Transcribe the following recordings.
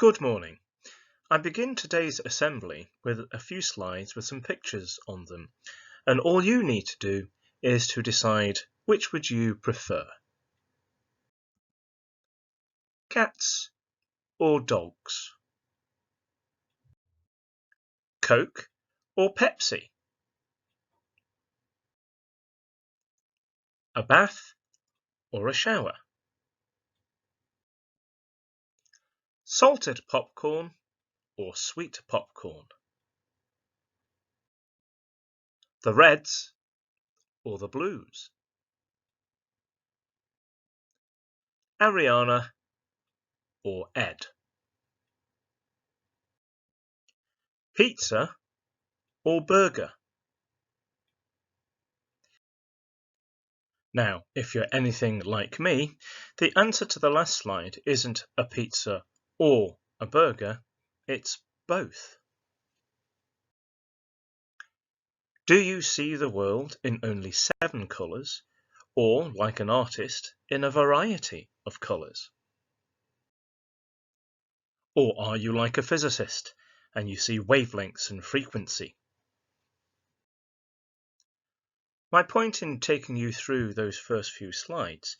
Good morning. I begin today's assembly with a few slides with some pictures on them, and all you need to do is to decide which would you prefer. Cats or dogs? Coke or Pepsi? A bath or a shower? Salted popcorn or sweet popcorn? The Reds or the Blues? Ariana or Ed? Pizza or burger? Now, if you're anything like me, the answer to the last slide isn't a pizza or a burger, it's both. Do you see the world in only 7 colours, or, like an artist, in a variety of colours? Or are you like a physicist, and you see wavelengths and frequency? My point in taking you through those first few slides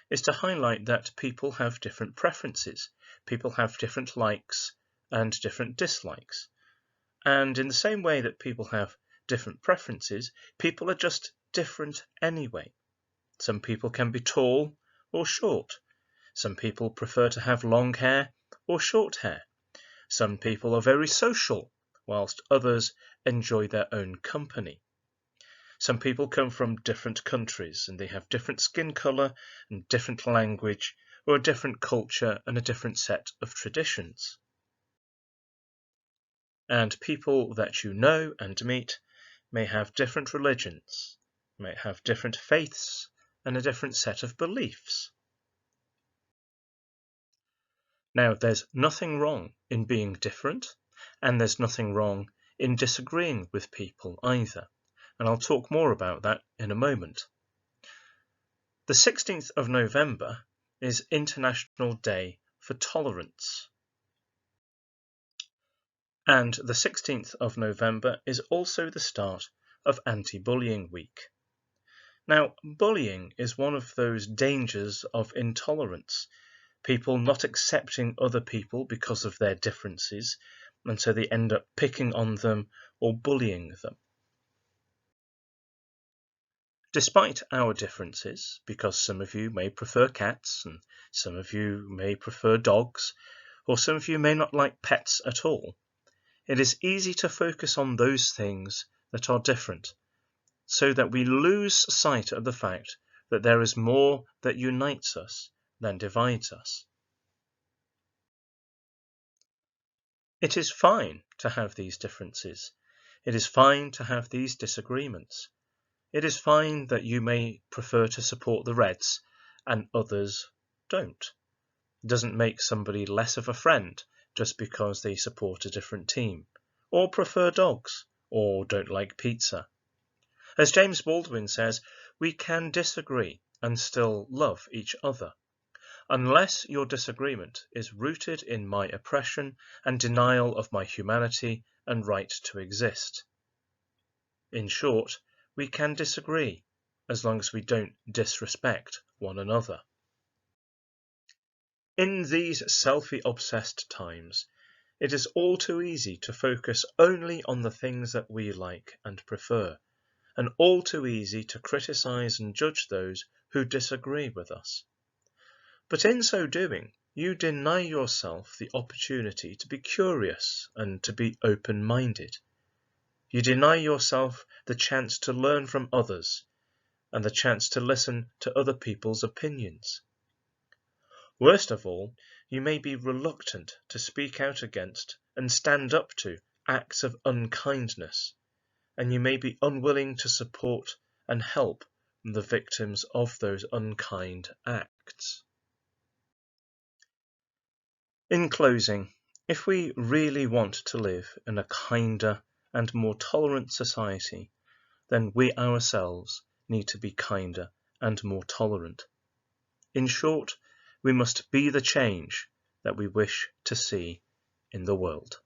is to highlight that people have different preferences, people have different likes and different dislikes. And in the same way that people have different preferences, people are just different anyway. Some people can be tall or short. Some people prefer to have long hair or short hair. Some people are very social, whilst others enjoy their own company. Some people come from different countries and they have different skin colour and different language or a different culture and a different set of traditions. And people that you know and meet may have different religions, may have different faiths and a different set of beliefs. Now, there's nothing wrong in being different, and there's nothing wrong in disagreeing with people either. And I'll talk more about that in a moment. The 16th of November is International Day for Tolerance. And the 16th of November is also the start of Anti-Bullying Week. Now, bullying is one of those dangers of intolerance, people not accepting other people because of their differences, and so they end up picking on them or bullying them. Despite our differences, because some of you may prefer cats and some of you may prefer dogs, or some of you may not like pets at all, it is easy to focus on those things that are different, so that we lose sight of the fact that there is more that unites us than divides us. It is fine to have these differences. It is fine to have these disagreements. It is fine that you may prefer to support the Reds and others don't. It doesn't make somebody less of a friend just because they support a different team, or prefer dogs, or don't like pizza. As James Baldwin says, we can disagree and still love each other, unless your disagreement is rooted in my oppression and denial of my humanity and right to exist. In short, we can disagree as long as we don't disrespect one another. In these selfie-obsessed times, it is all too easy to focus only on the things that we like and prefer, and all too easy to criticize and judge those who disagree with us. But in so doing, you deny yourself the opportunity to be curious and to be open-minded. You deny yourself the chance to learn from others and the chance to listen to other people's opinions. Worst of all, you may be reluctant to speak out against and stand up to acts of unkindness, and you may be unwilling to support and help the victims of those unkind acts. In closing, if we really want to live in a kinder and more tolerant society, then we ourselves need to be kinder and more tolerant. In short, we must be the change that we wish to see in the world.